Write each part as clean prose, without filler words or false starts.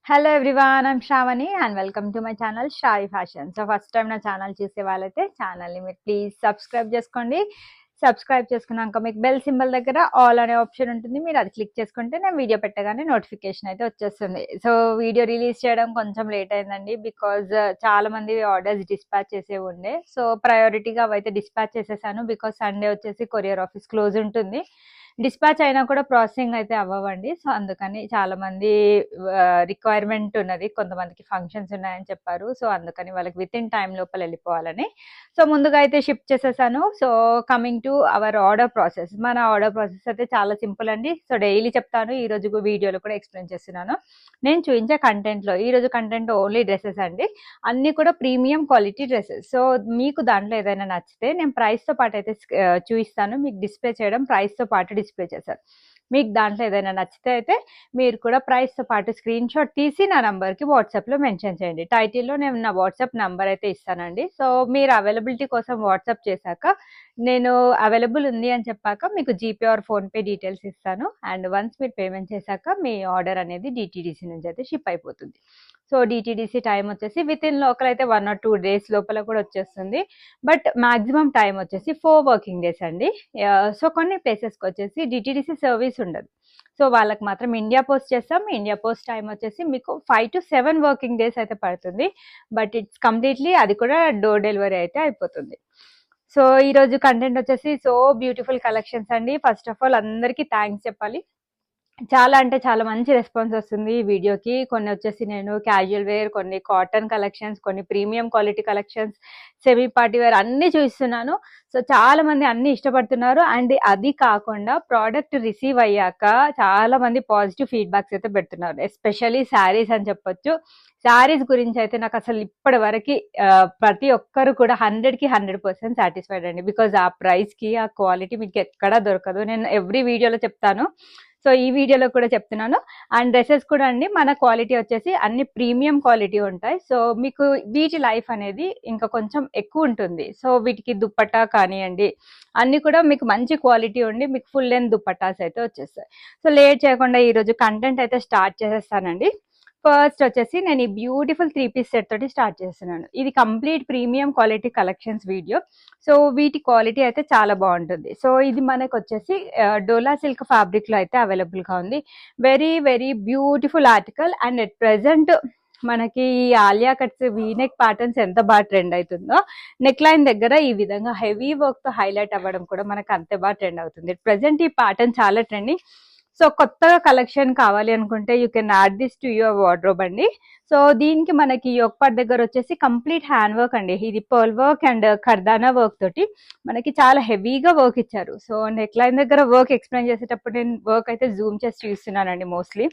Hello everyone, I'm Shravani and welcome to my channel Shravi fashion. So first time నా channel చూసే వాళ్ళైతే ఛానల్ని మీరు ప్లీజ్ సబ్స్క్రైబ్ చేసుకోండి. సబ్స్క్రైబ్ చేసుకున్నాక మీకు బెల్ సింబల్ దగ్గర ఆల్ అనే ఆప్షన్ ఉంటుంది. మీరు అది క్లిక్ చేసుకుంటే నేను వీడియో పెట్టగానే నోటిఫికేషన్ అయితే వచ్చేస్తుంది. సో వీడియో రిలీజ్ చేయడం కొంచెం లేట్ అయిందండి, బికాజ్ చాలా మంది ఆర్డర్స్ డిస్పాచ్ చేసే ఉండే. సో ప్రయారిటీగా అవైతే డిస్పాచ్ చేసేసాను, బికాజ్ సండే వచ్చేసి కొరియర్ ఆఫీస్ క్లోజ్ ఉంటుంది. డిస్పాచ్ అయినా కూడా ప్రాసెసింగ్ అయితే అవ్వవండి. సో అందుకని చాలా మంది రిక్వైర్మెంట్ ఉన్నది, కొంతమందికి ఫంక్షన్స్ ఉన్నాయని చెప్పారు. సో అందుకని వాళ్ళకి విత్ ఇన్ టైం లోపల వెళ్ళిపోవాలని సో ముందుగా అయితే షిఫ్ట్ చేసేసాను. So coming to our order process, మన ఆర్డర్ ప్రాసెస్ అయితే చాలా సింపుల్ అండి. సో డైలీ చెప్తాను, ఈ రోజు వీడియోలో కూడా ఎక్స్ప్లెయిన్ చేస్తున్నాను. నేను చూపించే కంటెంట్లో ఈ రోజు కంటెంట్ ఓన్లీ డ్రెస్సెస్ అండి, అన్ని కూడా ప్రీమియం క్వాలిటీ డ్రెస్సెస్. సో మీకు దాంట్లో ఏదైనా నచ్చితే నేను ప్రైస్తో పాటు అయితే చూపిస్తాను, మీకు డిస్ప్లే చేయడం ప్రైస్తో పాటు డిస్ప్లే చేశారు. మీకు దాంట్లో ఏదైనా నచ్చితే అయితే మీరు కూడా ప్రైస్తో పాటు స్క్రీన్ షాట్ తీసి నా నంబర్కి వాట్సాప్లో మెన్షన్ చేయండి. టైటిల్లో నేను నా వాట్సాప్ నంబర్ అయితే ఇస్తానండి. సో మీరు అవైలబిలిటీ కోసం వాట్సాప్ చేశాక, నేను అవైలబుల్ ఉంది అని చెప్పాక మీకు జీపే ఆర్ ఫోన్పే డీటెయిల్స్ ఇస్తాను. అండ్ వన్స్ మీరు పేమెంట్ చేశాక మీ ఆర్డర్ అనేది డిటీడీసీ నుంచి అయితే షిప్ అయిపోతుంది. సో డిటీడీసీ టైం వచ్చేసి విత్ ఇన్ లోకల్ అయితే 1 or 2 days లోపల కూడా వచ్చేస్తుంది. బట్ మాక్సిమం టైం వచ్చేసి 4 working days అండి. సో కొన్ని ప్లేసెస్కి వచ్చేసి డిటీడీసీ సర్వీస్ ఉండదు. సో వాళ్ళకి మాత్రం ఇండియా పోస్ట్ చేస్తాం. ఇండియా పోస్ట్ టైం వచ్చేసి మీకు 5 to 7 working days అయితే పడుతుంది. బట్ ఇట్స్ కంప్లీట్లీ అది కూడా డోర్ డెలివరీ అయితే అయిపోతుంది. సో ఈరోజు కంటెంట్ వచ్చేసి సో బ్యూటిఫుల్ కలెక్షన్స్ అండి. ఫస్ట్ ఆఫ్ ఆల్ అందరికీ థ్యాంక్స్ చెప్పాలి, చాలా అంటే చాలా మంచి రెస్పాన్స్ వస్తుంది ఈ వీడియోకి. కొన్ని వచ్చేసి నేను క్యాజువల్ వేర్, కొన్ని కాటన్ కలెక్షన్స్, కొన్ని premium quality collections, semi party wear అన్నీ చూస్తున్నాను. సో చాలా మంది అన్ని ఇష్టపడుతున్నారు. అండ్ అది కాకుండా ప్రోడక్ట్ రిసీవ్ అయ్యాక చాలా మంది పాజిటివ్ ఫీడ్బ్యాక్స్ అయితే పెడుతున్నారు, ఎస్పెషల్లీ శారీస్ అని చెప్పొచ్చు. శారీస్ గురించి అయితే నాకు అసలు ఇప్పటి వరకు ప్రతి ఒక్కరు కూడా 100కి 100% సాటిస్ఫైడ్ అండి, బికాజ్ ఆ ప్రైస్కి ఆ క్వాలిటీ మీకు ఎక్కడా దొరకదు. నేను ఎవ్రీ వీడియోలో చెప్తాను, సో ఈ వీడియోలో కూడా చెప్తున్నాను. అండ్ డ్రెస్సెస్ కూడా అండి, మన క్వాలిటీ వచ్చేసి అన్ని ప్రీమియం క్వాలిటీ ఉంటాయి. సో మీకు వీటి లైఫ్ అనేది ఇంకా కొంచెం ఎక్కువ ఉంటుంది. సో వీటికి దుప్పట్టా కానివ్వండి, అన్ని కూడా మీకు మంచి క్వాలిటీ ఉండి మీకు ఫుల్ లెంత్ దుప్పట్టాస్ అయితే వచ్చేస్తాయి. సో లేట్ చేయకుండా ఈరోజు కంటెంట్ అయితే స్టార్ట్ చేసేస్తానండి. ఫస్ట్ వచ్చేసి నేను ఈ బ్యూటిఫుల్ 3-piece సెట్ తోటి స్టార్ట్ చేస్తున్నాను. ఇది complete premium quality collections video. So వీటి క్వాలిటీ అయితే చాలా బాగుంటుంది. సో ఇది మనకు వచ్చేసి డోలా సిల్క్ ఫ్యాబ్రిక్ లో అయితే అవైలబుల్ గా ఉంది. Very very beautiful article. And at present మనకి ఈ ఆలియా కట్స్ వీనెక్ ప్యాటర్న్స్ ఎంత బాగా ట్రెండ్ అవుతుందో, నెక్ లైన్ దగ్గర ఈ విధంగా హెవీ వర్క్ తో హైలైట్ అవ్వడం కూడా మనకు అంతే బాగా ట్రెండ్ అవుతుంది. ప్రెసెంట్ ఈ ప్యాటర్న్ చాలా ట్రెండింగ్. సో కొత్తగా కలెక్షన్ కావాలి అనుకుంటే you can add this to your wardrobe అండి. సో దీనికి మనకి యోక్ పార్ట్ దగ్గర వచ్చేసి కంప్లీట్ హ్యాండ్ వర్క్ అండి. ఇది పర్ల్ వర్క్ అండ్ కర్దానా వర్క్ తోటి మనకి చాలా హెవీగా వర్క్ ఇచ్చారు. సో నెక్ లైన్ దగ్గర వర్క్ ఎక్స్ప్లెయిన్ చేసేటప్పుడు నేను వర్క్ అయితే జూమ్ చేసి చూస్తున్నానండి. మోస్ట్లీ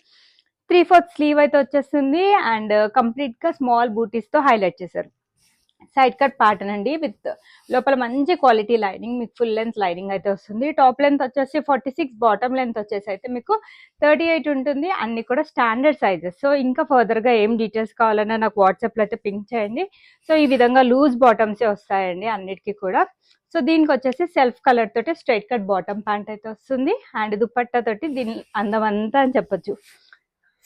3/4 స్లీవ్ అయితే వచ్చేస్తుంది. అండ్ కంప్లీట్ గా స్మాల్ బూటీస్ తో హైలైట్ చేశారు. సైడ్ కట్ ప్యాటర్న్ అండి, విత్ లోపల మంచి క్వాలిటీ లైనింగ్, మీకు ఫుల్ లెంత్ లైనింగ్ అయితే వస్తుంది. టాప్ లెంత్ వచ్చేసి 46, బాటమ్ లెంత్ వచ్చేసి అయితే మీకు 38 ఉంటుంది. అన్ని కూడా స్టాండర్డ్ సైజెస్. సో ఇంకా ఫర్దర్ గా ఏం డీటెయిల్స్ కావాలన్నా నాకు వాట్సాప్ లో అయితే పింక్ చేయండి. సో ఈ విధంగా లూజ్ బాటమ్సే వస్తాయండి అన్నిటికీ కూడా. సో దీనికి వచ్చేసి సెల్ఫ్ కలర్ తోటి స్ట్రైట్ కట్ బాటమ్ ప్యాంట్ అయితే వస్తుంది. అండ్ దుపట్టా తోటి దీని అందం అంతా అని చెప్పొచ్చు.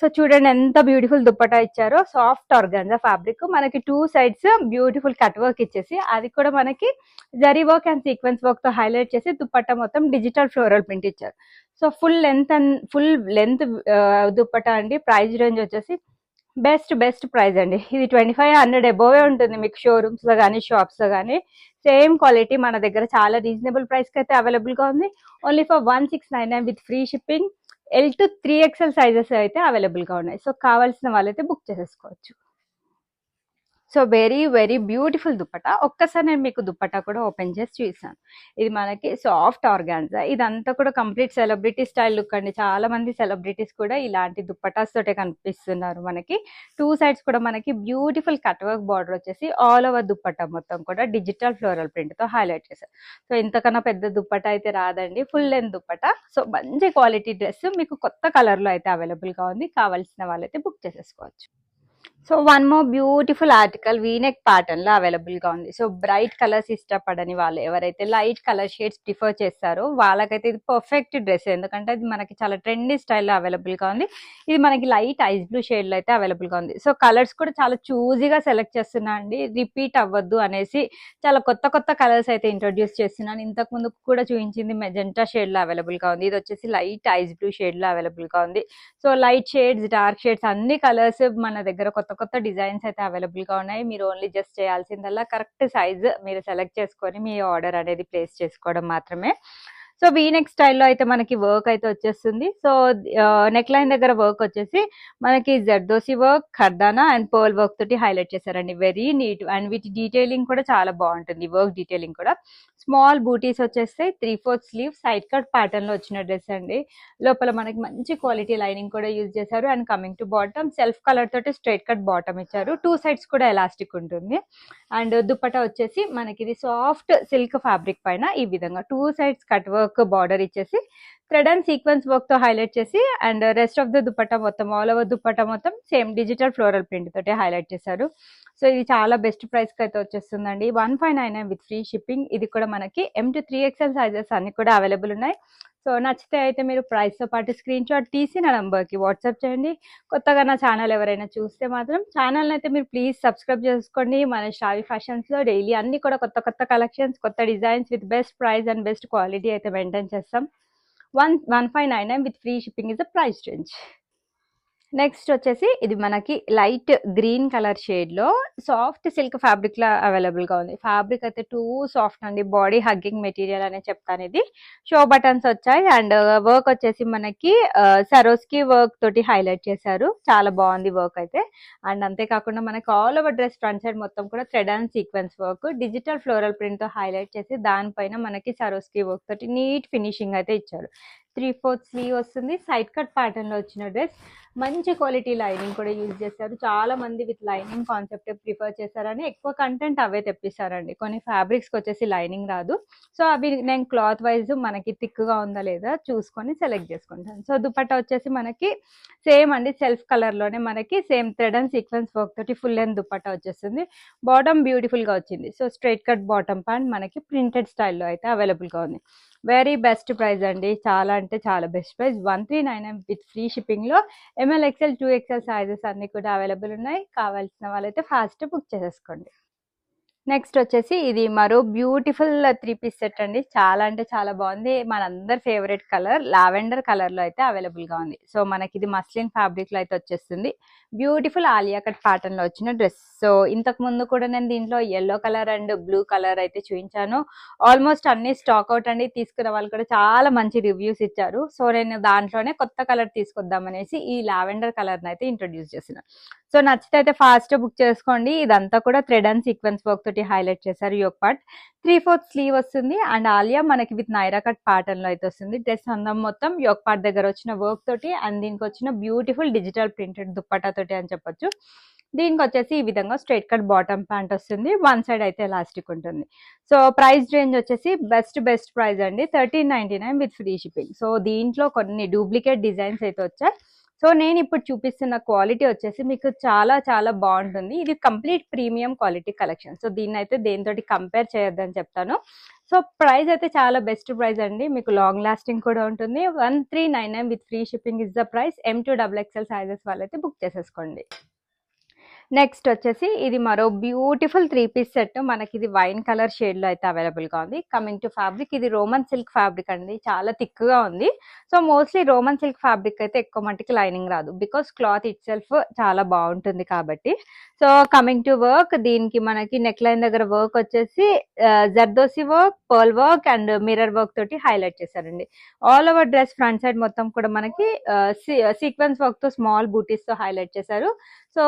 సో చూడండి ఎంత బ్యూటిఫుల్ దుప్పటా ఇచ్చారో. సాఫ్ట్ ఆర్గాన్జా ఫ్యాబ్రిక్, మనకి 2 sides బ్యూటిఫుల్ కట్ వర్క్ ఇచ్చేసి అది కూడా మనకి zari work and sequence work తో హైలైట్ చేసి దుప్పటా మొత్తం డిజిటల్ ఫ్లోరల్ ప్రింట్ ఇచ్చారు. సో ఫుల్ లెంత్ దుప్పటా అండి. ప్రైస్ రేంజ్ వచ్చేసి బెస్ట్ ప్రైస్ అండి. ఇది 2500 అబోవే ఉంటుంది మీకు షోరూమ్స్ లో కానీ షాప్స్ లో కానీ. సేమ్ క్వాలిటీ మన దగ్గర చాలా రీజనబుల్ ప్రైస్ కి అయితే అవైలబుల్ గా ఉంది. Only for 1699 with free shipping. L to 3XL sizes అయితే అవైలబుల్ గా ఉన్నాయి. సో కావాల్సిన వాళ్ళైతే బుక్ చేసేసుకోవచ్చు. So very very beautiful dupatta. ఒక్కసారి నేను మీకు దుప్పటా కూడా ఓపెన్ చేసి చూసాను. ఇది మనకి సాఫ్ట్ ఆర్గాన్జా. ఇదంతా కూడా కంప్లీట్ సెలబ్రిటీ స్టైల్ లుక్ అండి. చాలా మంది సెలబ్రిటీస్ కూడా ఇలాంటి దుప్పటాస్ తోటే కనిపిస్తున్నారు మనకి. 2 sides కూడా మనకి బ్యూటిఫుల్ కట్ వర్క్ బార్డర్ వచ్చేసి ఆల్ ఓవర్ దుప్పటా మొత్తం కూడా డిజిటల్ ఫ్లోరల్ ప్రింట్ తో హైలైట్ చేశారు. సో ఇంతకన్నా పెద్ద దుప్పటా అయితే రాదండి, ఫుల్ లెంత్ దుప్పటా. సో మంచి క్వాలిటీ డ్రెస్ మీకు కొత్త కలర్ లో అయితే అవైలబుల్ గా ఉంది. కావాల్సిన వాళ్ళైతే బుక్ చేసేసుకోవచ్చు. So one more beautiful article V-neck pattern లో అవైలబుల్ గా ఉంది. సో బ్రైట్ కలర్స్ ఇష్టపడని వాళ్ళు, ఎవరైతే లైట్ కలర్ షేడ్స్ ప్రిఫర్ చేస్తారో వాళ్ళకైతే ఇది పర్ఫెక్ట్ డ్రెస్. ఎందుకంటే ఇది మనకి చాలా ట్రెండీ స్టైల్లో అవైలబుల్ గా ఉంది. ఇది మనకి లైట్ ఐస్ బ్లూ షేడ్ లో అయితే అవైలబుల్ గా ఉంది. సో కలర్స్ కూడా చాలా చూజీగా సెలెక్ట్ చేస్తున్నా అండి, రిపీట్ అవ్వద్దు అనేసి చాలా కొత్త కొత్త కలర్స్ అయితే ఇంట్రొడ్యూస్ చేస్తున్నాను. ఇంతకు ముందు కూడా చూపించింది మెజెంటా షేడ్ లో అవైలబుల్ గా ఉంది. ఇది వచ్చేసి లైట్ ఐస్ బ్లూ షేడ్ లో అవైలబుల్ గా ఉంది. So light shades, dark shades అన్ని కలర్స్ మన దగ్గర కొత్త కొత్త డిజైన్స్ అయితే అవైలబుల్ గా ఉన్నాయి. మీరు ఓన్లీ జస్ట్ చేయాల్సిందల్లా కరెక్ట్ సైజ్ మీరు సెలెక్ట్ చేసుకొని మీ ఆర్డర్ అనేది ప్లేస్ చేసుకోవడం మాత్రమే. సో వీనెక్ స్టైల్లో అయితే మనకి వర్క్ అయితే వచ్చేస్తుంది. సో నెక్ లైన్ దగ్గర వర్క్ వచ్చేసి మనకి జర్దోసి వర్క్, ఖర్దానా అండ్ పర్ల్ వర్క్ తోటి హైలైట్ చేశారండి. వెరీ నీట్ అండ్ వీటి డీటెయిలింగ్ కూడా చాలా బాగుంటుంది. వర్క్ డీటెయిలింగ్ కూడా స్మాల్ బూటీస్ వచ్చేస్తాయి. 3/4 స్లీవ్ సైడ్ కట్ ప్యాటర్న్ లో వచ్చిన డ్రెస్ అండి. లోపల మనకి మంచి క్వాలిటీ లైనింగ్ కూడా యూజ్ చేశారు. And coming to bottom self colour తోటి స్ట్రైట్ కట్ బాటమ్ ఇచ్చారు. 2 sides కూడా ఎలాస్టిక్ ఉంటుంది. అండ్ దుపట్టా వచ్చేసి మనకి ఇది సాఫ్ట్ సిల్క్ ఫ్యాబ్రిక్ పైన ఈ విధంగా 2 sides కట్ వర్క్ బార్డర్ ఇచ్చేసి థ్రెడ్ అండ్ సీక్వెన్స్ వర్క్ తో హైలైట్ చేసి and rest of the dupatta మొత్తం ఆల్ ఓవర్ దుపట్టా మొత్తం సేమ్ డిజిటల్ ఫ్లోరల్ ప్రింట్ తోటి హైలైట్ చేశారు. సో ఇది చాలా బెస్ట్ ప్రైస్ కి అయితే వచ్చేస్తుందండి. 1599 విత్ ఫ్రీ షిప్పింగ్. ఇది కూడా మనకి M to 3XL సైజెస్ అన్ని కూడా అవైలబుల్ ఉన్నాయి. సో నచ్చితే అయితే మీరు ప్రైస్ తో పాటు స్క్రీన్ షాట్ తీసి నా నంబర్కి వాట్సాప్ చేయండి. కొత్తగా నా ఛానల్ ఎవరైనా చూస్తే మాత్రం ఛానల్ అయితే మీరు ప్లీజ్ సబ్స్క్రైబ్ చేసుకోండి. మన శ్రావి ఫ్యాషన్స్ లో డైలీ అన్ని కూడా కొత్త కొత్త కలెక్షన్స్, కొత్త designs with best price and best quality అయితే మెయింటైన్ చేస్తాం. 1599 with free shipping is the price range. Next వచ్చేసి ఇది మనకి లైట్ గ్రీన్ కలర్ షేడ్ లో సాఫ్ట్ సిల్క్ ఫ్యాబ్రిక్ లా అవైలబుల్ గా ఉంది. ఫ్యాబ్రిక్ అయితే టూ సాఫ్ట్ అండి, బాడీ హగ్గింగ్ మెటీరియల్ అనే చెప్తాను. ఇది షో బటన్స్ వచ్చాయి అండ్ వర్క్ వచ్చేసి మనకి సరోస్కి వర్క్ తోటి హైలైట్ చేశారు. చాలా బాగుంది వర్క్ అయితే. అండ్ అంతేకాకుండా మనకి all over dress front side మొత్తం కూడా thread and sequence work digital floral print తో హైలైట్ చేసి దానిపైన మనకి సరోస్కి వర్క్ తోటి నీట్ ఫినిషింగ్ అయితే ఇచ్చారు. 3/4 స్లీవ్ వస్తుంది. సైడ్ కట్ ప్యాటర్న్ లో వచ్చిన డ్రెస్. మంచి క్వాలిటీ లైనింగ్ కూడా యూజ్ చేశారు. చాలా మంది విత్ లైనింగ్ కాన్సెప్ట్ ప్రిఫర్ చేశారని ఎక్కువ కంటెంట్ అవే తెప్పిస్తారండి. కొన్ని ఫ్యాబ్రిక్స్ వచ్చేసి లైనింగ్ రాదు. సో అవి నేను క్లాత్ వైజ్ మనకి థిక్ గా ఉందా లేదా చూసుకొని సెలెక్ట్ చేసుకుంటాను. సో దుపట్టా వచ్చేసి మనకి సేమ్ అండి, సెల్ఫ్ కలర్ లోనే మనకి same thread and sequence work తోటి ఫుల్ లెంత్ దుపట్టా వచ్చేస్తుంది. బాటమ్ బ్యూటిఫుల్ గా వచ్చింది. So straight cut bottom pant మనకి ప్రింటెడ్ స్టైల్లో అయితే అవైలబుల్ గా ఉంది. వెరీ బెస్ట్ ప్రైస్ అండి, చాలా అంటే చాలా best price. 1399 with free shipping లో ML, XL, 2XL సైజెస్ అన్ని కూడా అవైలబుల్ ఉన్నాయి. కావాల్సిన వాళ్ళైతే ఫాస్ట్ బుక్ చేసేసుకోండి. నెక్స్ట్ వచ్చేసి ఇది మరో బ్యూటిఫుల్ 3-piece సెట్ అండి. చాలా అంటే చాలా బాగుంది. మనందరి ఫేవరెట్ కలర్ లావెండర్ కలర్ లో అయితే అవైలబుల్ గా ఉంది. సో మనకి ఇది మస్లిన్ ఫ్యాబ్రిక్ లో అయితే వచ్చేస్తుంది. బ్యూటిఫుల్ ఆలియా కట్ ప్యాటర్న్ లో వచ్చిన డ్రెస్. సో ఇంతకు ముందు కూడా నేను దీంట్లో yellow colour and blue colour అయితే చూపించాను. ఆల్మోస్ట్ అన్ని స్టాక్ అవుట్ అండి. తీసుకున్న వాళ్ళు కూడా చాలా మంచి రివ్యూస్ ఇచ్చారు. సో నేను దాంట్లోనే కొత్త కలర్ తీసుకొద్దామనేసి ఈ లావెండర్ కలర్ అయితే ఇంట్రొడ్యూస్ చేసిన. సో నచ్చితే అయితే ఫాస్ట్ బుక్ చేసుకోండి. ఇదంతా కూడా థ్రెడ్ అండ్ సీక్వెన్స్ వర్క్ తోటి హైలైట్ చేశారు. యోక్ పార్ట్ 3/4 స్లీవ్ వస్తుంది అండ్ ఆలియా మనకి విత్ నైరా కట్ ప్యాటర్న్ లో అయితే వస్తుంది. డ్రెస్ అందం మొత్తం యోక్ పార్ట్ దగ్గర వచ్చిన వర్క్ తోటి అండ్ దీనికి వచ్చిన బ్యూటిఫుల్ డిజిటల్ ప్రింటెడ్ దుప్పట్టా తోటి అని చెప్పొచ్చు. దీనికి వచ్చేసి ఈ విధంగా స్ట్రైట్ కట్ బాటమ్ ప్యాంట్ వస్తుంది. వన్ సైడ్ అయితే ఎలాస్టిక్ ఉంటుంది. సో ప్రైస్ రేంజ్ వచ్చేసి బెస్ట్ ప్రైస్ అండి, 1399 విత్ ఫ్రీ షిప్పింగ్. సో దీంట్లో కొన్ని డూప్లికేట్ డిజైన్స్ అయితే వచ్చాయి. సో నేను ఇప్పుడు చూపిస్తున్న క్వాలిటీ వచ్చేసి మీకు చాలా చాలా బాగుంటుంది. ఇది complete premium quality collection. So దీన్ని అయితే దేనితోటి కంపేర్ చేయొద్దని చెప్తాను. సో ప్రైస్ అయితే చాలా బెస్ట్ ప్రైస్ అండి, మీకు లాంగ్ లాస్టింగ్ కూడా ఉంటుంది. 1399 with free shipping is the price. M to XXL sizes వాళ్ళైతే బుక్ చేసేసుకోండి. నెక్స్ట్ వచ్చేసి ఇది మరో బ్యూటిఫుల్ 3-piece సెట్. మనకి ఇది వైన్ కలర్ షేడ్ లో అయితే అవైలబుల్ గా ఉంది. కమింగ్ టు ఫ్యాబ్రిక్, ఇది రోమన్ సిల్క్ ఫ్యాబ్రిక్ అండి, చాలా థిక్ గా ఉంది. So mostly Roman silk fabric అయితే ఎక్కువ మట్టికి లైనింగ్ రాదు, బికాస్ క్లాత్ ఇట్ సెల్ఫ్ చాలా బాగుంటుంది కాబట్టి. సో కమింగ్ టు వర్క్, దీనికి మనకి నెక్ లైన్ దగ్గర వర్క్ వచ్చేసి zardozi work, pearl work and mirror work తోటి హైలైట్ చేశారండి. All over dress front side మొత్తం కూడా మనకి సీక్వెన్స్ వర్క్ తో స్మాల్ బూటీస్ తో హైలైట్ చేశారు. సో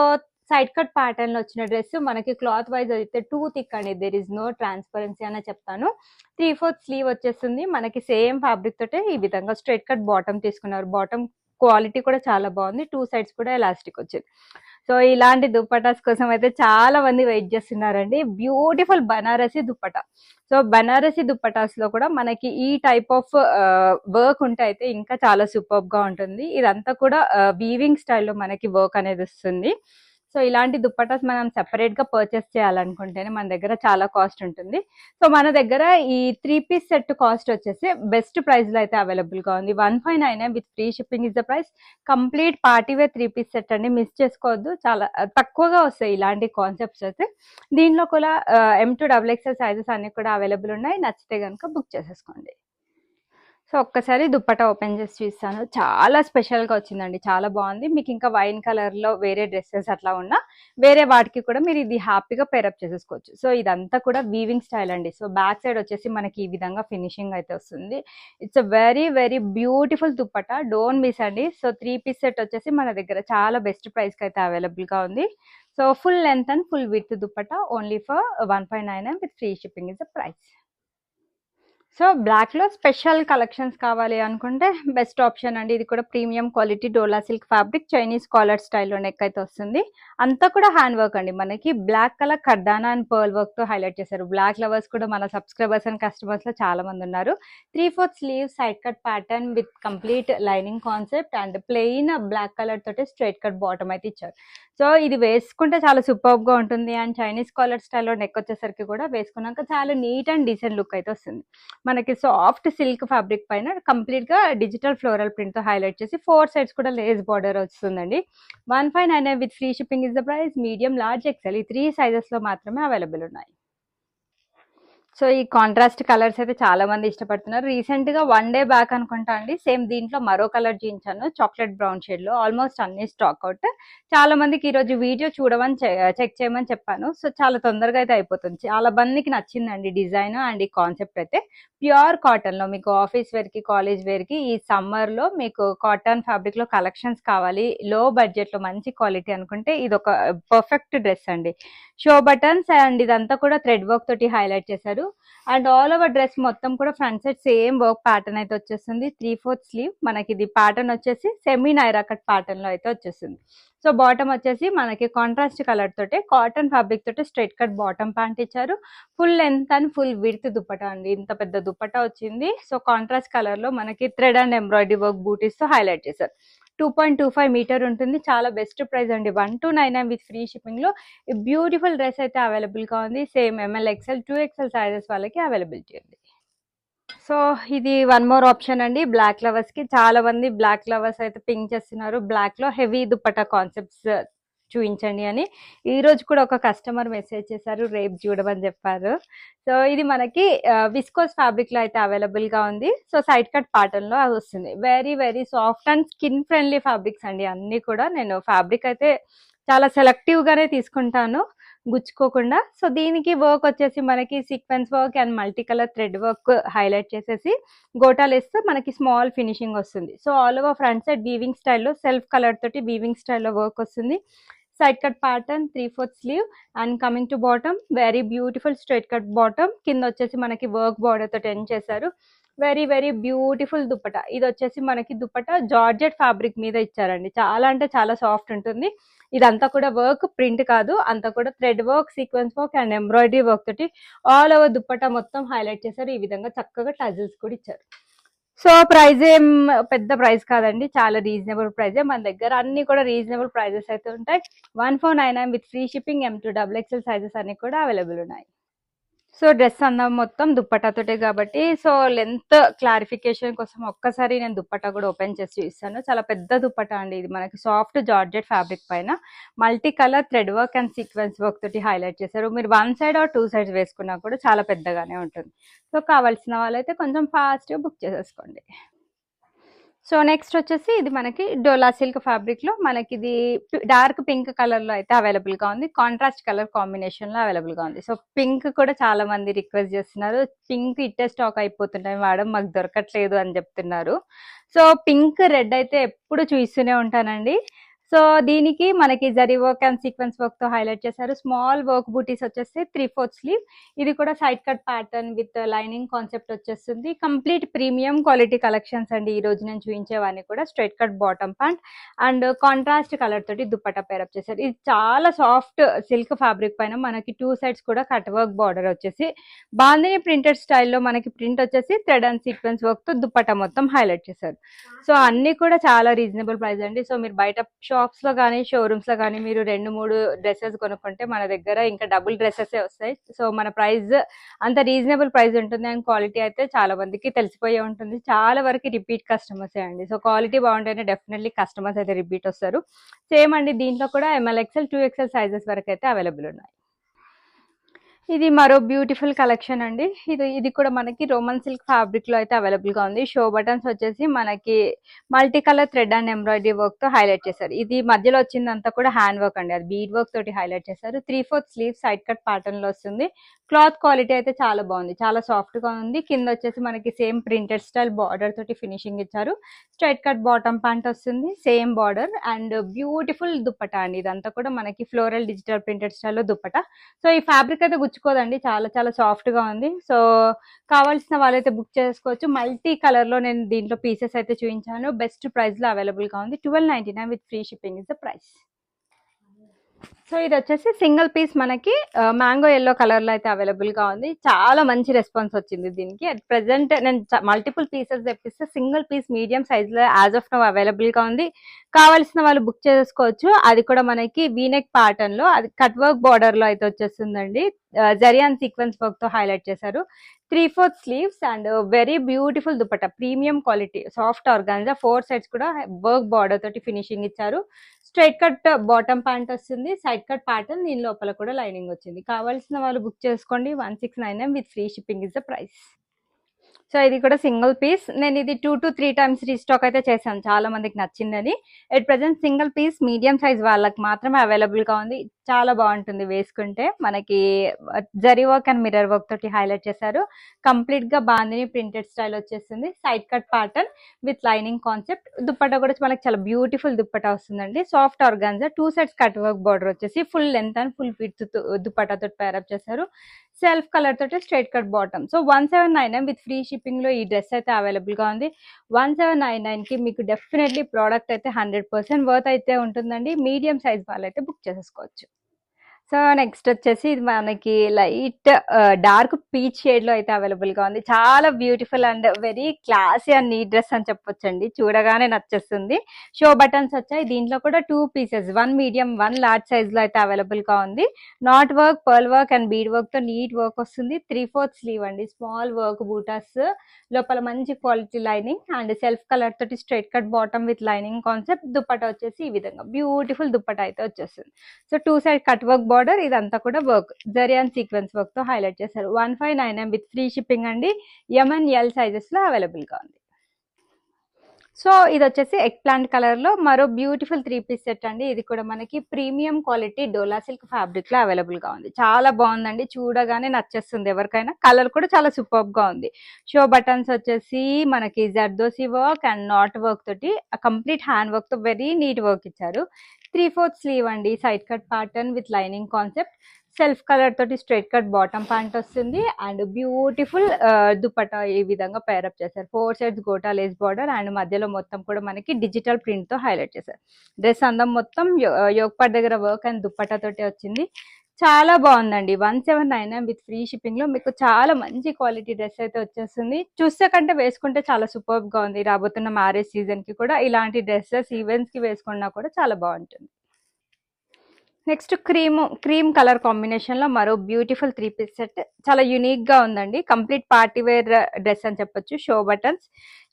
సైడ్ కట్ ప్యాటర్న్ లో వచ్చిన డ్రెస్ మనకి క్లాత్ వైజ్ అయితే టూ థిక్ అండి, దేర్ ఇస్ నో ట్రాన్స్పరెన్సీ అనే చెప్తాను. 3/4 స్లీవ్ వచ్చేస్తుంది. మనకి సేమ్ ఫ్యాబ్రిక్ తోటే ఈ విధంగా స్ట్రైట్ కట్ బాటమ్ తీసుకున్నారు. బాటమ్ క్వాలిటీ కూడా చాలా బాగుంది. 2 sides కూడా ఎలాస్టిక్ వచ్చింది. సో ఇలాంటి దుప్పటాస్ కోసం అయితే చాలా మంది వెయిట్ చేస్తున్నారండి. బ్యూటిఫుల్ బనారసి దుప్పటా. సో బనారసి దుప్పటాస్ లో కూడా మనకి ఈ టైప్ ఆఫ్ వర్క్ ఉంటే అయితే ఇంకా చాలా సూపర్ గా ఉంటుంది. ఇదంతా కూడా వీవింగ్ స్టైల్లో మనకి వర్క్ అనేది వస్తుంది. సో ఇలాంటి దుప్పటాస్ మనం సెపరేట్ గా పర్చేస్ చేయాలనుకుంటేనే మన దగ్గర చాలా కాస్ట్ ఉంటుంది. సో మన దగ్గర ఈ 3 పీస్ సెట్ కాస్ట్ వచ్చేసి బెస్ట్ ప్రైస్ లో అయితే అవైలబుల్ గా ఉంది. 159 with free shipping is the price. Complete party wear 3 piece set అండి, మిస్ చేసుకోవద్దు. చాలా తక్కువగా వస్తాయి ఇలాంటి కాన్సెప్ట్స్ అయితే. దీనిలో కూడా M2XXL సైజెస్ అన్ని కూడా అవైలబుల్ ఉన్నాయి. నచ్చితే కనుక బుక్ చేసేసుకోండి. సో ఒక్కసారి దుప్పటా ఓపెన్ చేసి చూస్తాను. చాలా స్పెషల్గా వచ్చిందండి, చాలా బాగుంది. మీకు ఇంకా వైన్ కలర్లో వేరే డ్రెస్సెస్ అట్లా ఉన్నా వేరే వాటికి కూడా మీరు ఇది హ్యాపీగా పేరప్ చేసేసుకోవచ్చు. సో ఇదంతా కూడా వీవింగ్ స్టైల్ అండి. సో బ్యాక్ సైడ్ వచ్చేసి మనకి ఈ విధంగా ఫినిషింగ్ అయితే వస్తుంది. It's a very very beautiful dupatta, don't miss అండి. సో 3 పీస్ సెట్ వచ్చేసి మన దగ్గర చాలా బెస్ట్ ప్రైస్కి అయితే అవైలబుల్గా ఉంది. So full length and full width dupatta only for 159 with free shipping is the price. So బ్లాక్లో స్పెషల్ కలెక్షన్స్ కావాలి అనుకుంటే బెస్ట్ ఆప్షన్ అండి. ఇది కూడా ప్రీమియం క్వాలిటీ డోలా సిల్క్ ఫ్యాబ్రిక్, చైనీస్ కాలర్ స్టైల్లో నెక్ అయితే వస్తుంది. అంతా కూడా హ్యాండ్ వర్క్ అండి. మనకి బ్లాక్ కలర్ కర్దానా అండ్ పర్ల్ వర్క్తో హైలైట్ చేశారు. బ్లాక్ లవర్స్ కూడా మన సబ్స్క్రైబర్స్ అండ్ కస్టమర్స్లో చాలా మంది ఉన్నారు. 3/4 sleeve side cut pattern with complete lining concept and plain black colour తోటి స్ట్రైట్ కట్ బాటమ్ అయితే ఇచ్చారు. సో ఇది వేసుకుంటే చాలా సూపర్బ్ గా ఉంటుంది. అండ్ చైనీస్ కాలర్ స్టైల్లో నెక్ వచ్చేసరికి కూడా వేసుకున్నాక చాలా నీట్ అండ్ డీసెంట్ లుక్ అయితే వస్తుంది. మనకి సాఫ్ట్ సిల్క్ ఫ్యాబ్రిక్ పైన కంప్లీట్ గా డిజిటల్ ఫ్లోరల్ ప్రింట్ తో హైలైట్ చేసి 4 సైడ్స్ కూడా లేస్ బార్డర్ వస్తుందండి. 159 with free shipping is the price. Medium, large, XL ఈ 3 సైజెస్ లో మాత్రమే అవైలబుల్ ఉన్నాయి. సో ఈ కాంట్రాస్ట్ కలర్స్ అయితే చాలా మంది ఇష్టపడుతున్నారు. రీసెంట్ గా 1 డే బ్యాక్ అనుకుంటా అండి, సేమ్ దీంట్లో మరో కలర్ చూపించాను, చాక్లెట్ బ్రౌన్ షేడ్ లో. ఆల్మోస్ట్ అన్ని స్టాక్ అవుట్. చాలా మందికి ఈ రోజు వీడియో చూడమని చెక్ చేయమని చెప్పాను. సో చాలా తొందరగా అయితే అయిపోతుంది. చాలా మందికి నచ్చిందండి డిజైన్ అండ్ ఈ కాన్సెప్ట్ అయితే. ప్యూర్ కాటన్ లో మీకు ఆఫీస్ వేర్ కి, కాలేజ్ వేర్ కి ఈ సమ్మర్ లో మీకు కాటన్ ఫ్యాబ్రిక్ లో కలెక్షన్స్ కావాలి, లో బడ్జెట్ లో మంచి క్వాలిటీ అనుకుంటే ఇది ఒక పర్ఫెక్ట్ డ్రెస్ అండి. షో బటన్స్ అండ్ ఇదంతా కూడా థ్రెడ్ వర్క్ తోటి హైలైట్ చేశారు. అండ్ ఆల్ ఓవర్ డ్రెస్ మొత్తం కూడా front side same work pattern అయితే వచ్చేస్తుంది. 3/4 స్లీవ్ మనకి ఇది ప్యాటర్న్ వచ్చేసి సెమీ నైరా కట్ ప్యాటర్న్ లో అయితే వచ్చేస్తుంది. సో బాటమ్ వచ్చేసి మనకి కాంట్రాస్ట్ కలర్ తోటి కాటన్ ఫ్యాబ్రిక్ తోటి స్ట్రైట్ కట్ బాటమ్ ప్యాంట్ ఇచ్చారు. Full length and full width dupatta అండి, ఇంత పెద్ద దుప్పటా వచ్చింది. సో కాంట్రాస్ట్ కలర్ లో మనకి థ్రెడ్ అండ్ ఎంబ్రాయిడరీ వర్క్ బూటీస్ తో హైలైట్ చేశారు. 2.25 మీటర్ ఉంటుంది. చాలా బెస్ట్ ప్రైస్ అండి. 1299 విత్ ఫ్రీ షిప్పింగ్ లో ఈ బ్యూటిఫుల్ డ్రెస్ అయితే అవైలబుల్ గా ఉంది. Same ML, XL, 2XL sizes వాళ్ళకి అవైలబిలిటీ ఉంది. సో ఇది వన్ మోర్ ఆప్షన్ అండి బ్లాక్ లవర్స్ కి. చాలా మంది బ్లాక్ లవర్స్ అయితే పింక్ చేస్తున్నారు. బ్లాక్ లో హెవీ దుప్పటా కాన్సెప్ట్స్ చూపించండి అని. ఈ రోజు కూడా ఒక కస్టమర్ మెసేజ్ చేశారు, రేపు చూడమని చెప్పారు. సో ఇది మనకి విస్కోస్ ఫ్యాబ్రిక్ లో అయితే అవైలబుల్ గా ఉంది. సో సైడ్ కట్ ప్యాటర్న్ లో అది వస్తుంది. Very very soft and skin friendly fabrics అండి అన్ని కూడా. నేను ఫ్యాబ్రిక్ అయితే చాలా సెలెక్టివ్ గానే తీసుకుంటాను, గుచ్చుకోకుండా. సో దీనికి వర్క్ వచ్చేసి మనకి sequence work and multi colour thread work highlight చేసేసి గోటాలు వేస్తే మనకి స్మాల్ ఫినిషింగ్ వస్తుంది. So all over front side weaving స్టైల్లో సెల్ఫ్ కలర్ తోటి వీవింగ్ స్టైల్లో వర్క్ వస్తుంది. Side cut pattern, 3/4 slew and coming to bottom very beautiful straight cut bottom. కింద వచ్చేసి మనకి వర్క్ బార్డర్ తోటి ఎండ్ చేశారు. Very very beautiful dupatta. ఇది వచ్చేసి మనకి దుప్పటా జార్జెట్ ఫ్యాబ్రిక్ మీద ఇచ్చారండి. చాలా అంటే చాలా సాఫ్ట్ ఉంటుంది. ఇదంతా కూడా వర్క్, ప్రింట్ కాదు, అంతా కూడా thread work, sequence work and embroidery work తోటి ఆల్ ఓవర్ దుప్పటా మొత్తం హైలైట్ చేశారు. ఈ విధంగా చక్కగా టజిల్స్ కూడా ఇచ్చారు. సో ప్రైస్ ఏం పెద్ద ప్రైస్ కాదండి, చాలా రీజనబుల్ ప్రైజే. మన దగ్గర అన్ని కూడా రీజనబుల్ ప్రైజెస్ అయితే ఉంటాయి. 1499 with free shipping. M2XXL sizes అన్ని కూడా అవైలబుల్ ఉన్నాయి. సో డ్రెస్ అన్న మొత్తం దుప్పటాతోటే కాబట్టి సో లెంత్ క్లారిఫికేషన్ కోసం ఒక్కసారి నేను దుప్పటా కూడా ఓపెన్ చేసి చూస్తాను. చాలా పెద్ద దుప్పటా అండి ఇది. మనకి సాఫ్ట్ జార్జెట్ ఫ్యాబ్రిక్ పైన multi colour thread work and sequence work తోటి హైలైట్ చేశారు. మీరు 1 సైడ్ ఆర్ 2 సైడ్స్ వేసుకున్నా కూడా చాలా పెద్దగానే ఉంటుంది. సో కావాల్సిన వాళ్ళైతే కొంచెం ఫాస్ట్గా బుక్ చేసేసుకోండి. సో నెక్స్ట్ వచ్చేసి ఇది మనకి డోలా సిల్క్ ఫ్యాబ్రిక్ లో మనకి ఇది డార్క్ పింక్ కలర్ లో అయితే అవైలబుల్ గా ఉంది. కాంట్రాస్ట్ కలర్ కాంబినేషన్ లో అవైలబుల్ గా ఉంది. సో పింక్ కూడా చాలా మంది రిక్వెస్ట్ చేస్తున్నారు, పింక్ ఇట్టే స్టాక్ అయిపోతున్నాయి మేడం, మాకు దొరకట్లేదు అని చెప్తున్నారు. సో పింక్, రెడ్ అయితే ఎప్పుడు చూస్తూనే ఉంటానండి. సో దీనికి మనకి zari work and sequence work తో హైలైట్ చేశారు. స్మాల్ వర్క్ బూటీస్ వచ్చేసి 3/4 స్లీవ్. ఇది కూడా side cut pattern with lining concept వచ్చేస్తుంది. కంప్లీట్ ప్రీమియం క్వాలిటీ కలెక్షన్స్ అండి. ఈ రోజు నేను చూపించేవన్నీ కూడా straight cut bottom pant and contrast colour తోటి దుప్పటా పేరప్ చేశారు. ఇది చాలా సాఫ్ట్ సిల్క్ ఫ్యాబ్రిక్ పైన మనకి 2 సైడ్స్ కూడా కట్ వర్క్ బార్డర్ వచ్చేసి బాందిని ప్రింటెడ్ స్టైల్లో మనకి ప్రింట్ వచ్చేసి థ్రెడ్ అండ్ సీక్వెన్స్ వర్క్ తో దుప్పటా మొత్తం హైలైట్ చేశారు. సో అన్ని కూడా చాలా రీజనబుల్ ప్రైస్ అండి. సో మీరు బయట షాప్స్ లో కానీ షోరూమ్స్ లో కానీ మీరు 2-3 డ్రెస్సెస్ కొనుక్కుంటే మన దగ్గర ఇంకా డబుల్ డ్రెస్సెస్ వస్తాయి. సో మన ప్రైస్ అంత రీజనబుల్ ప్రైస్ ఉంటుంది అండ్ క్వాలిటీ అయితే చాలా మందికి తెలిసిపోయే ఉంటుంది. చాలా వరకు రిపీట్ కస్టమర్స్ అండి. సో క్వాలిటీ బాగుంటేనే డెఫినెట్లీ కస్టమర్స్ అయితే రిపీట్ వస్తారు. సేమ్ అండి, దీంట్లో కూడా ML XL 2XL సైజెస్ వరకు అయితే అవైలబుల్ ఉన్నాయి. ఇది మరో బ్యూటిఫుల్ కలెక్షన్ అండి. ఇది కూడా మనకి రోమన్ సిల్క్ ఫ్యాబ్రిక్ లో అయితే అవైలబుల్ గా ఉంది. షో బటన్స్ వచ్చేసి మనకి multi colour thread and embroidery work తో హైలైట్ చేశారు. ఇది మధ్యలో వచ్చిందంతా కూడా హ్యాండ్ వర్క్ అండి, అది బీడ్ వర్క్ తోటి హైలైట్ చేశారు. 3/4 స్లీవ్ సైడ్ కట్ ప్యాటర్న్ లో వస్తుంది. క్లాత్ క్వాలిటీ అయితే చాలా బాగుంది, చాలా సాఫ్ట్ గా ఉంది. కింద వచ్చేసి మనకి సేమ్ ప్రింటెడ్ స్టైల్ బార్డర్ తోటి ఫినిషింగ్ ఇచ్చారు. స్ట్రైట్ కట్ బాటమ్ ప్యాంట్ వస్తుంది, same border and beautiful dupatta అండి. ఇదంతా కూడా మనకి ఫ్లోరల్ డిజిటల్ ప్రింటెడ్ స్టైల్లో దుప్పటా. సో ఈ ఫ్యాబ్రిక్ అయితే గుచ్చుకోదండి, చాలా చాలా సాఫ్ట్ గా ఉంది. సో కావాల్సిన వాళ్ళైతే బుక్ చేసుకోవచ్చు. మల్టీ కలర్ లో నేను దీంట్లో పీసెస్ అయితే చూపించాను. బెస్ట్ ప్రైస్ లో అవైలబుల్ గా ఉంది. 1299 with free shipping is the price. So ఇది వచ్చేసి సింగిల్ పీస్ మనకి మ్యాంగో ఎల్లో కలర్ లో అయితే అవైలబుల్ గా ఉంది. చాలా మంచి రెస్పాన్స్ వచ్చింది దీనికి. అట్ ప్రెసెంట్ నేను మల్టిపుల్ పీసెస్ తెప్పిస్తే సింగిల్ పీస్ మీడియం సైజ్ లో యాజ్ ఆఫ్ నౌ అవైలబుల్ గా ఉంది. కావాల్సిన వాళ్ళు బుక్ చేసుకోవచ్చు. అది కూడా మనకి వీనెక్ ప్యాటర్న్ లో, అది కట్ వర్క్ బార్డర్ లో అయితే వచ్చేస్తుందండి. జరియాన్ సీక్వెన్స్ వర్క్ తో హైలైట్ చేశారు. 3/4 sleeves and very beautiful dupatta, premium quality soft organza. 4 sides కూడా వర్క్ బార్డర్ తోటి ఫినిషింగ్ ఇచ్చారు. స్ట్రైట్ కట్ బాటమ్ ప్యాంట్ వస్తుంది, సైడ్ కట్ ప్యాటర్న్, దీని లోపల కూడా లైనింగ్ వచ్చింది. కావాల్సిన వాళ్ళు బుక్ చేసుకోండి. 1699 with free shipping is the price. So ఇది కూడా సింగిల్ పీస్. నేను ఇది 2 to 3 టైమ్స్ రీస్టాక్ అయితే చేశాను, చాలా మందికి నచ్చిందని. At present single piece medium size వాళ్ళకి మాత్రమే అవైలబుల్ గా ఉంది. చాలా బాగుంటుంది వేసుకుంటే. మనకి zari work and mirror work తోటి హైలైట్ చేశారు. కంప్లీట్ గా బాందిని ప్రింటెడ్ స్టైల్ వచ్చేస్తుంది. Side cut pattern with lining concept. Dupatta కూడా మనకి చాలా బ్యూటిఫుల్ దుప్పట్టా వస్తుందండి. Soft organza, 2 sides cut work border వచ్చేసి full length and full width dupatta తోటి పేరప్ చేశారు. సెల్ఫ్ కలర్ తోటి straight cut bottom. So 1799 with free shipping లో ఈ డ్రెస్ అయితే అవైలబుల్ గా ఉంది. 1799 కి మీకు డెఫినెట్లీ ప్రోడక్ట్ అయితే 100% వర్త్ అయితే ఉంటుందండి. మీడియం సైజ్ వాళ్ళైతే బుక్ చేసేసుకోవచ్చు. సో నెక్స్ట్ వచ్చేసి ఇది మనకి లైట్ డార్క్ పీచ్ షేడ్ లో అయితే అవైలబుల్ గా ఉంది. చాలా beautiful and very classy and neat dress అని చెప్పొచ్చండి. చూడగానే నచ్చేస్తుంది. షో బటన్స్ వచ్చాయి. దీంట్లో కూడా 2 పీసెస్, 1 మీడియం 1 లార్జ్ సైజ్ లో అయితే అవైలబుల్ గా ఉంది. Knot work, pearl work and bead work తో నీట్ వర్క్ వస్తుంది. 3/4 స్లీవ్ అండి, స్మాల్ వర్క్ బూటాస్, లోపల మంచి quality lining and self colour తోటి straight cut bottom with lining concept. Dupatta వచ్చేసి ఈ విధంగా బ్యూటిఫుల్ దుప్పటా అయితే వచ్చేస్తుంది. So 2 side cut work border, ఇదంతా కూడా వర్క్ జరియాన్ సీక్వెన్స్ వర్క్ తో హైలైట్ చేశారు. 1599 విత్ ఫ్రీ షిప్పింగ్ అండి. ML సైజెస్ లో అవైలబుల్ గా ఉంది. సో ఇది వచ్చేసి ఎగ్ ప్లాంట్ కలర్ లో మరో బ్యూటిఫుల్ 3 పీస్ సెట్ అండి. ఇది కూడా మనకి ప్రీమియం క్వాలిటీ డోలా సిల్క్ ఫ్యాబ్రిక్ లో అవైలబుల్ గా ఉంది. చాలా బాగుందండి, చూడగానే నచ్చేస్తుంది ఎవరికైనా. కలర్ కూడా చాలా సూపర్ గా ఉంది. షో బటన్స్ వచ్చేసి మనకి zardozi work and not work తోటి కంప్లీట్ హ్యాండ్ వర్క్ తో వెరీ నీట్ వర్క్ ఇచ్చారు. 3/4 స్లీవ్ అండి, side cut pattern with lining concept. Self colour తోటి స్ట్రైట్ కట్ బాటమ్ ప్యాంట్ వస్తుంది అండ్ బ్యూటిఫుల్ దుపట్టా ఈ విధంగా పేరప్ చేశారు. 4 sides gota lace border and మధ్యలో మొత్తం కూడా మనకి డిజిటల్ ప్రింట్ తో హైలైట్ చేశారు. డ్రెస్ అందం మొత్తం యోగ్ పార్ట్ దగ్గర వర్క్ అండ్ దుపట్టా తోటి వచ్చింది. చాలా బాగుందండి. 1799 విత్ ఫ్రీ షిప్పింగ్ లో మీకు చాలా మంచి క్వాలిటీ డ్రెస్ అయితే వచ్చేస్తుంది. చూస్తే కంటే వేసుకుంటే చాలా సూపర్ గా ఉంది. రాబోతున్న మ్యారేజ్ సీజన్ కి కూడా ఇలాంటి డ్రెస్సెస్ ఈవెంట్స్ కి వేసుకున్నా కూడా చాలా బాగుంటుంది. నెక్స్ట్ క్రీమ్ కలర్ కాంబినేషన్ లో మరో బ్యూటిఫుల్ 3 పీస్ సెట్. చాలా యునిక్ గా ఉందండి. కంప్లీట్ పార్టీ వేర్ డ్రెస్ అని చెప్పొచ్చు. షో బటన్స్,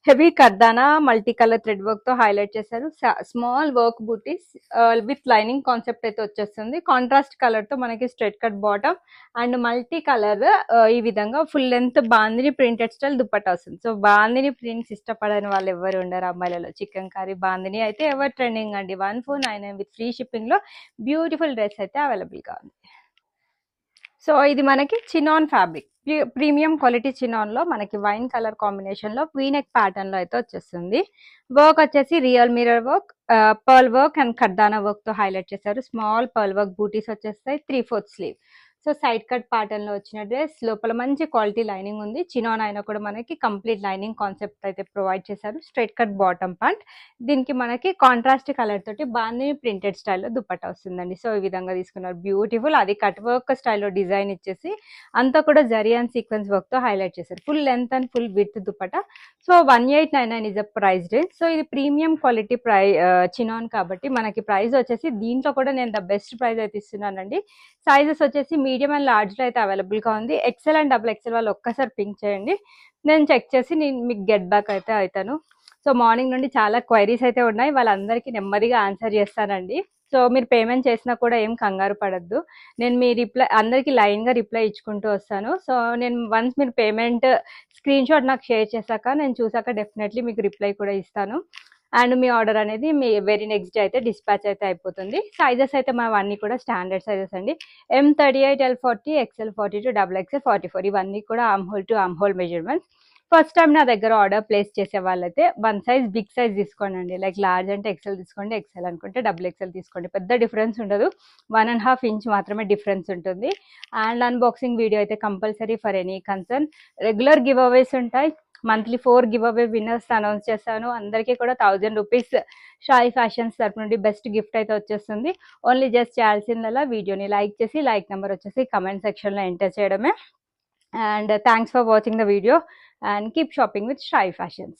హెవీ కర్దానా, మల్టీ కలర్ థ్రెడ్ వర్క్ తో హైలైట్ చేశారు. స్మాల్ వర్క్ బూటీస్ విత్ లైనింగ్ కాన్సెప్ట్ అయితే వచ్చేస్తుంది. కాంట్రాస్ట్ కలర్ తో మనకి straight cut bottom and multi colour ఈ విధంగా full length bandhani printed style dupatta వస్తుంది. సో బాందిని ప్రింట్స్ ఇష్టపడని వాళ్ళు ఎవరు ఉండరు అమ్మాయిలలో. చికెన్ కర్రీ బాందిని అయితే ఎవరు ట్రెండింగ్ అండి. 1499 విత్ ఫ్రీ షిప్పింగ్ లో బ్యూటిఫుల్ డ్రెస్ అయితే అవైలబుల్ గా ఉంది. సో ఇది మనకి chinon fabric, premium quality chinon లో మనకి వైన్ కలర్ కాంబినేషన్ లో వీనెక్ ప్యాటర్న్ లో అయితే వచ్చేస్తుంది. వర్క్ వచ్చేసి real mirror work, pearl work and కర్దానా వర్క్ తో హైలైట్ చేశారు. స్మాల్ పర్ల్ వర్క్ బూటీస్ వచ్చేస్తాయి. 3/4 స్లీవ్. సో సైడ్ కట్ ప్యాటర్న్లో వచ్చిన డ్రెస్, లోపల మంచి క్వాలిటీ లైనింగ్ ఉంది. చినాన్ అయినా కూడా మనకి కంప్లీట్ లైనింగ్ కాన్సెప్ట్ అయితే ప్రొవైడ్ చేశారు. స్ట్రైట్ కట్ బాటమ్ ప్యాంట్, దీనికి మనకి కాంట్రాస్ట్ కలర్ తోటి బాందిని ప్రింటెడ్ స్టైల్లో దుపట్టా వస్తుందండి. సో ఈ విధంగా తీసుకున్నారు, బ్యూటిఫుల్. అది కట్ వర్క్ స్టైల్లో డిజైన్ ఇచ్చేసి అంతా కూడా జరీ అండ్ సీక్వెన్స్ వర్క్ తో హైలైట్ చేశారు. Full length and full width dupatta. So 1899 is a price range. So ఇది ప్రీమియం క్వాలిటీ చినాన్ కాబట్టి మనకి ప్రైస్ వచ్చేసి దీంట్లో కూడా నేను ద బెస్ట్ ప్రైస్ అయితే ఇస్తున్నానండి. సైజెస్ వచ్చేసి మీడియం అండ్ లార్జ్ లో అయితే అవైలబుల్ గా ఉంది. ఎక్సెల్ అండ్ డబుల్ ఎక్సెల్ వాళ్ళు ఒక్కసారి పింక్ చేయండి, నేను చెక్ చేసి నేను మీకు గెట్ బ్యాక్ అయితే అవుతాను. సో మార్నింగ్ నుండి చాలా క్వైరీస్ అయితే ఉన్నాయి, వాళ్ళందరికీ నెమ్మదిగా ఆన్సర్ చేస్తానండి. సో మీరు పేమెంట్ చేసినా కూడా ఏం కంగారు పడద్దు, నేను మీ రిప్లై అందరికీ లైన్గా రిప్లై ఇచ్చుకుంటూ వస్తాను. సో నేను వన్స్ మీరు పేమెంట్ స్క్రీన్ షాట్ నాకు షేర్ చేశాక నేను చూసాక డెఫినెట్లీ మీకు రిప్లై కూడా ఇస్తాను. అండ్ మీ ఆర్డర్ అనేది మీ వెరీ నెక్స్ట్ డే అయితే డిస్పాచ్ అయితే అయిపోతుంది. సైజెస్ అయితే అన్నీ కూడా స్టాండర్డ్ సైజెస్ అండి. M38, L40, XL 42, XXL 44, ఇవన్నీ కూడా arm whole to arm whole measurements. First time నా దగ్గర ఆర్డర్ ప్లేస్ చేసే వాళ్ళైతే వన్ సైజ్ బిగ్ సైజ్ తీసుకోండి, లైక్ లార్జ్ అంటే XL తీసుకోండి, XL అనుకుంటే XXL తీసుకోండి. పెద్ద డిఫరెన్స్ ఉండదు, 1.5 ఇంచ్ మాత్రమే డిఫరెన్స్ ఉంటుంది. అండ్ అన్బాక్సింగ్ వీడియో అయితే compulsory for any concern. Regular giveaways ఉంటాయి, monthly 4 giveaway winners announce చేస్తాను. అందరికీ కూడా 1000 రూపీస్ షాయి ఫ్యాషన్స్ తరపు నుండి బెస్ట్ గిఫ్ట్ అయితే వచ్చేస్తుంది. ఓన్లీ జస్ట్ చేయాల్సిందల్లా వీడియోని లైక్ చేసి, లైక్ నెంబర్ వచ్చేసి కమెంట్ సెక్షన్లో ఎంటర్ చేయడమే. And thanks for watching the video and keep shopping with Shai Fashions.